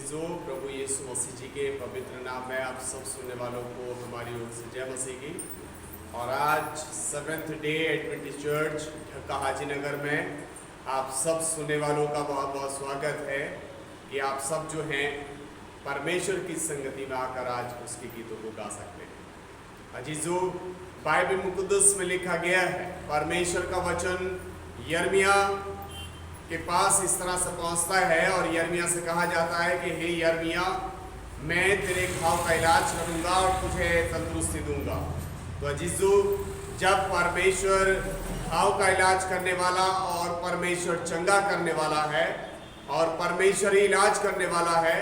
अजीजों, प्रभु यीशु मसीह जी के पवित्र नाम में आप सब सुनने वालों को हमारी ओर से जय मसीह की। और आज सेवेंथ डे एडवेंटिस्ट चर्च ढक्का हाजी नगर में आप सब सुनने वालों का बहुत बहुत स्वागत है कि आप सब जो हैं परमेश्वर की संगति में आकर आज उसके गीतों को गा सकते हैं। अजीजों, बाइबल मुक़द्दस में लिखा गया है, परमेश्वर का वचन यिर्मयाह के पास इस तरह से पहुंचता है और यिर्मयाह से कहा जाता है कि हे यिर्मयाह, मैं तेरे घाव का इलाज करूंगा और तुझे तंदुरुस्ती दूंगा। तो अजीजों, जब परमेश्वर घाव का इलाज करने वाला और परमेश्वर चंगा करने वाला है और परमेश्वर ही इलाज करने वाला है,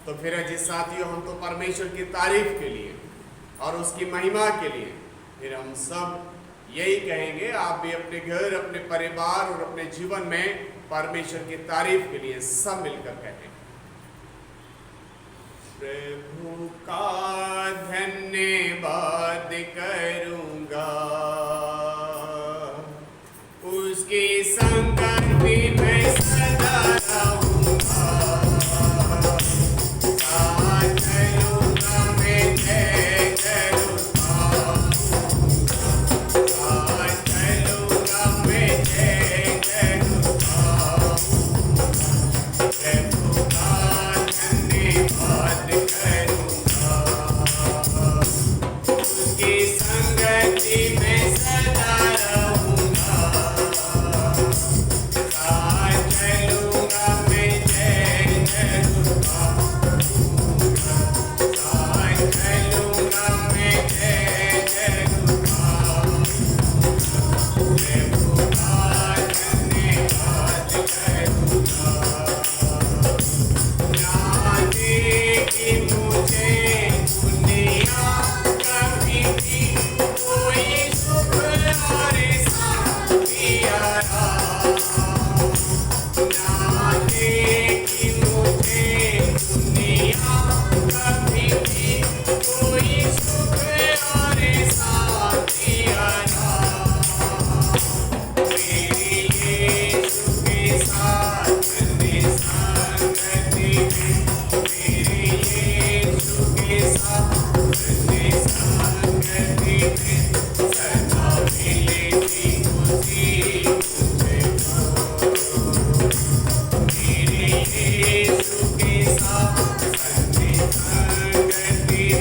तो फिर अजीज साथियों, हम तो परमेश्वर की तारीफ के लिए और उसकी महिमा के लिए फिर हम सब यही कहेंगे, आप भी अपने घर, अपने परिवार और अपने जीवन में परमेश्वर की तारीफ के लिए सब मिलकर कहें। प्रभु का धन्यवाद करूंगा, उसकी संगति में सदा रहूंगा, साथ चलूंगा मैं जय करूंगा, साथ चलूंगा मैं जय करूंगा। प्रभु का धन्यवाद करूंगा, उसकी संगति में सदा रहूंगा, साथ चलूंगा मैं जय करूंगा, साथ चलूंगा मैं जय करूंगा। प्रभु का धन्यवाद करूंगा, कि मुझे दुनिया कभी भी कोई सुख और शांति आया, ना कि मुझे दुनिया कभी भी कोई सुख और शांति आया। मेरे यीशु के साथ संगति में, मेरे यीशु के साथ संगति में सदा मिलेगी खुशी मुझको। मेरे यीशु के साथ संगति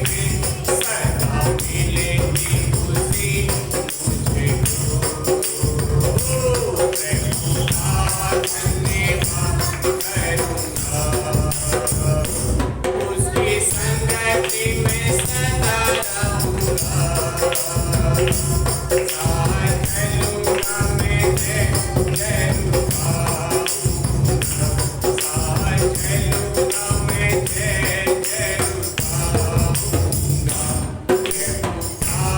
में सदा मिलेगी खुशी मुझको। प्रभु का धन्यवाद करूंगा, उसकी संगति में सदा रहूंगा, साथ चलूंगा मैं जय करूंगा, साथ चलूंगा मैं जय करूंगा। प्रभु का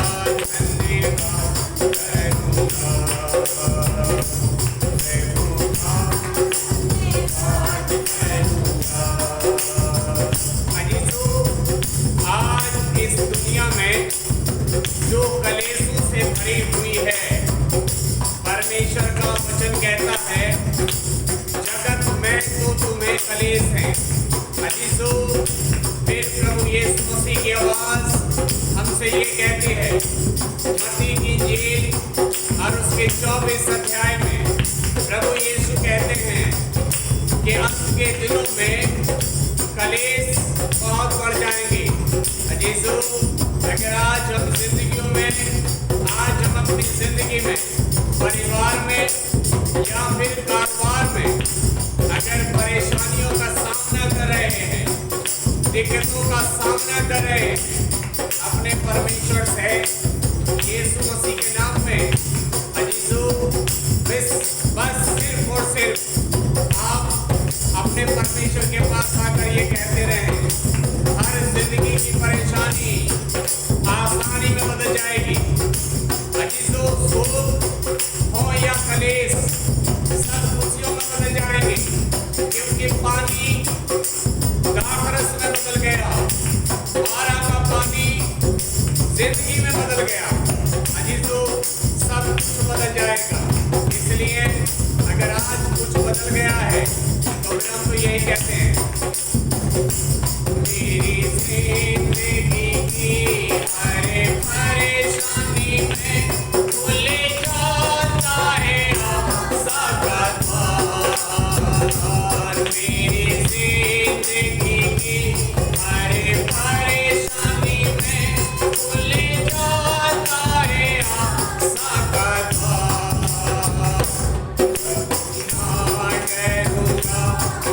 धन्यवाद करूंगा, प्रभु का धन्यवाद करूंगा। अजीजों, आज इस दुनिया में जो कलेशों से भरी हुई है, परमेश्वर का वचन कहता है, जगत में तो तुम्हें कलेश है। अजीजों, फिर प्रभु यीशु मसीह की आवाज हमसे ये कहती है, मत्ती की इंजील और उसके 24 अध्याय में प्रभु यीशु कहते हैं कि अंत के दिनों में कलेश बहुत बढ़ जाएंगे। अजीजों, अगर आज हम जिंदगियों में, आज हम अपनी जिंदगी में, परिवार में या फिर कारोबार में अगर परेशानियों का सामना कर रहे हैं, दिक्कतों का सामना कर रहे हैं, अपने परमेश्वर से यीशु मसीह के नाम में अजीजों, बस सिर्फ और सिर्फ आप अपने परमेश्वर के पास आकर ये कहते रहें, हर जिंदगी की परेशानी आसानी में बदल जाएगी। अजीजों, सुख हो या कलेश, सब खुशियों में बदल जाएंगे, क्योंकि पानी दाखरस में बदल गया, मारा का पानी जिंदगी में बदल गया। अजीजों, सब कुछ बदल जाएगा। इसलिए अगर आज कुछ बदल गया है तो फिर हम तो यही कहते हैं मेरी जिंदगी की हर परेशानी में भूल जाता है आशा का द्वार। ना डरूंगा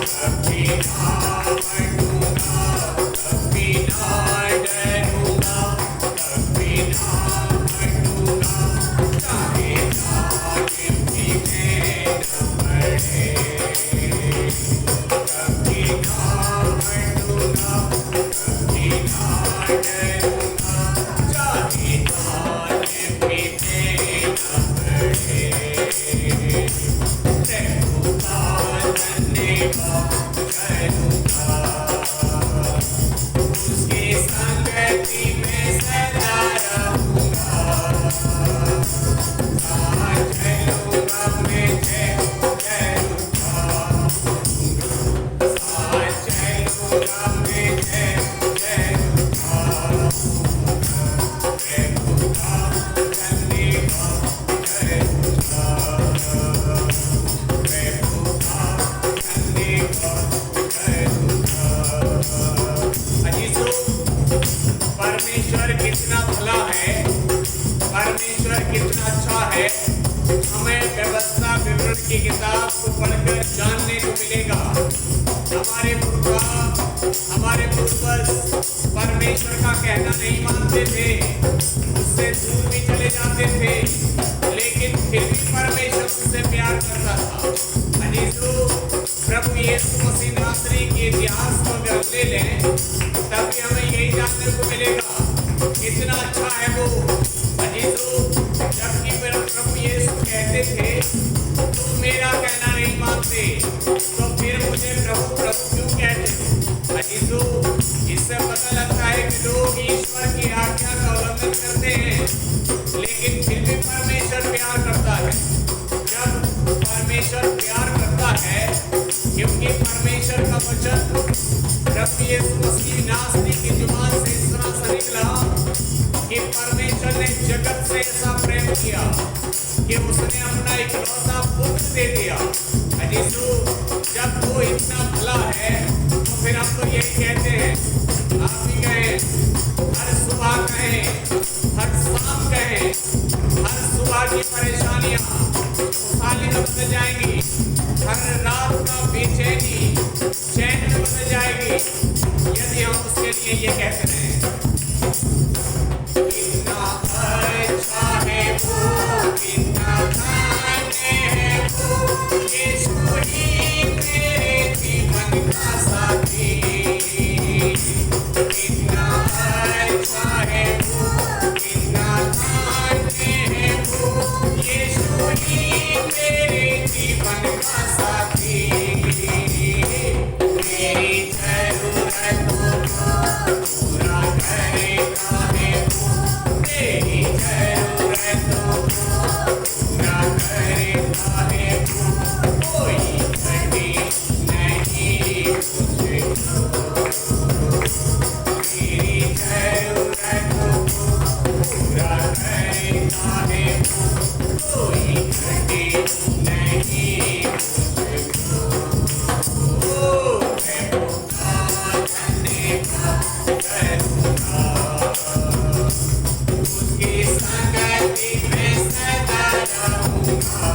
कभी ना हटूंगा, कभी ना डरूंगा कभी ना हटूंगा, चाहे जान भी देना पड़े। कभी ना हटूंगा कभी ना डरूंगा, चाहे जान भी देना पड़े। प्रभु का धन्यवाद करूंगा, उसकी संगति में सदा रहूंगा। साथ चलूंगा मैं जय करूंगा, साथ चलूंगा मैं जय करूंगा। प्रभु का धन्यवाद करूंगा, प्रभु का धन्यवाद करूंगा। अजीजों, परमेश्वर कितना भला है, परमेश्वर कितना अच्छा है, हमें व्यवस्था विवरण की किताब को पढ़कर जानने को मिलेगा। हमारे पूर्वज परमेश्वर का कहना नहीं मानते थे, उससे दूर भी चले जाते थे, लेकिन फिर भी परमेश्वर उससे प्यार करता था। अजीजों, प्रभु यीशु मसीह नासरी के इतिहास को अगर हम ले लें, तभी हमें यही जानने को मिलेगा कितना अच्छा है वो। अजीजों, जबकि मेरा प्रभु यीशु कहते थे तुम मेरा कहना नहीं मानते, तो फिर मुझे प्रभु प्रभु क्यों कहते हो? अजीजों, इससे पता लगता है कि लोग ईश्वर की आज्ञा का उल्लंघन करते हैं, लेकिन फिर भी परमेश्वर प्यार करता है। जब परमेश्वर प्यार करता है, क्योंकि परमेश्वर का वचन प्रभु यीशु मसीह नासरी की जुबान से इस तरह से निकला कि परमेश्वर ने जगत से ऐसा प्रेम किया कि उसने अपना इकलौता पुत्र दे दिया। अजीजों, जब वो इतना भला है तो फिर हम तो यही कहते हैं, आप भी कहें, हर सुबह कहें, हर शाम कहें, हर सुबह की परेशानियां खुशहाली में बदल जाएंगी, हर रात का बेचैनी चैन में बदल जाएगी, यदि हम उसके लिए ये कहते हैं। कितना अच्छा है वो, कितना धन्य है वो, यीशु ही मेरे जीवन का साथी। कितना अच्छा है वो, कितना धन्य है वो, यीशु ही मेरे जीवन का साथी। मेरी जरूरतों को पूरा करेगा है वो, मेरी जरूरतों को पूरा करेगा है वो, कोई कमी नहीं मुझको। मेरी जरूरतों को पूरा करेगा है वो, कोई कमी नहीं मुझको। प्रभु का धन्यवाद करूंगा, उसकी संगति में सदा रहूंगा।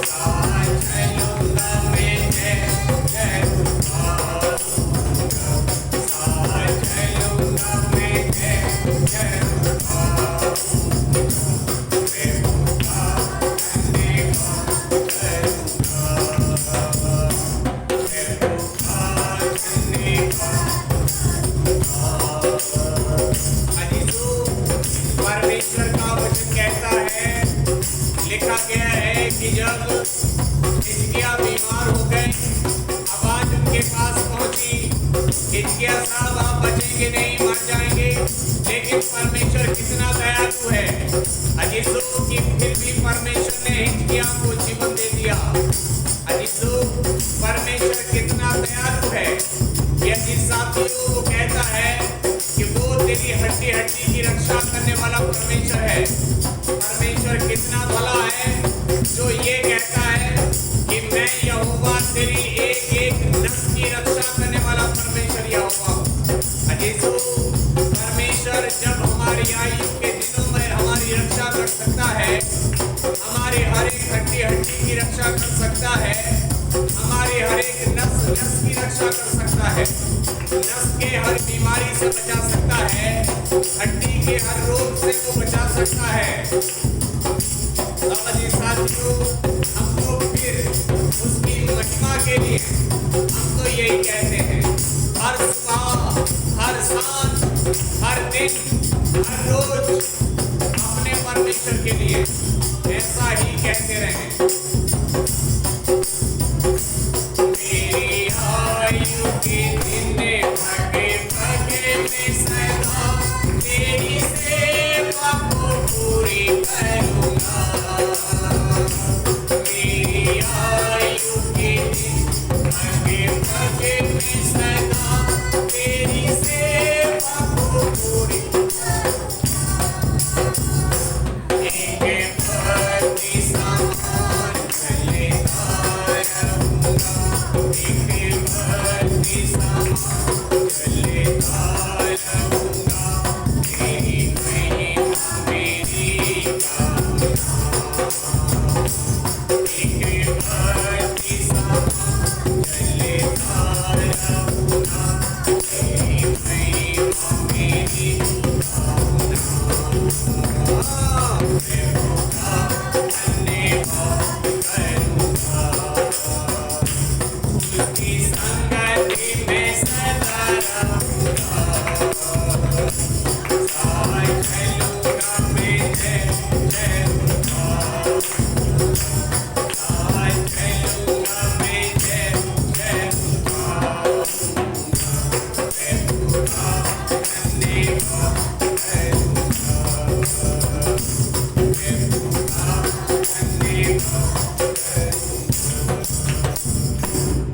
साथ चलूंगा मैं जय करूंगा, साथ चलूंगा मैं जय करूंगा। प्रभु का धन्यवाद करूंगा, प्रभु का धन्यवाद। अजीजों, परमेश्वर का वचन कहता है, लिखा गया है कि जब हिजकिय्याह बीमार हो गए, आवाज उनके पास पहुंची, हिजकिय्याह साहब आप बचेंगे नहीं, मर जाएंगे, लेकिन परमेश्वर कितना दयालु है। अजीजों, कि फिर भी परमेश्वर ने हिजकिय्याह को जीवन दे दिया। अजीजों, परमेश्वर कितना दयालु है। यदि साथियों, वो कहता है कि वो तेरी हड्डी हड्डी की रक्षा करने वाला परमेश्वर है। परमेश्वर कितना भला है जो ये कहता है कि मैं यहोवा तेरी है, नस के हर बीमारी से बचा सकता है, हड्डी के हर रोग से वो बचा सकता है। जी साथियों, हमको फिर उसकी महिमा के लिए हम तो यही कहते हैं, हर सुबह, हर सांझ, हर दिन, हर रोज अपने परमेश्वर के लिए ऐसा ही कहते रहें। मेरी आयु के दिन भागे भागे में सदा तेरी सेवा को पूरी करूँगा। मेरी आयु के दिन भागे भागे में सदा तेरी सेवा को पूरी संग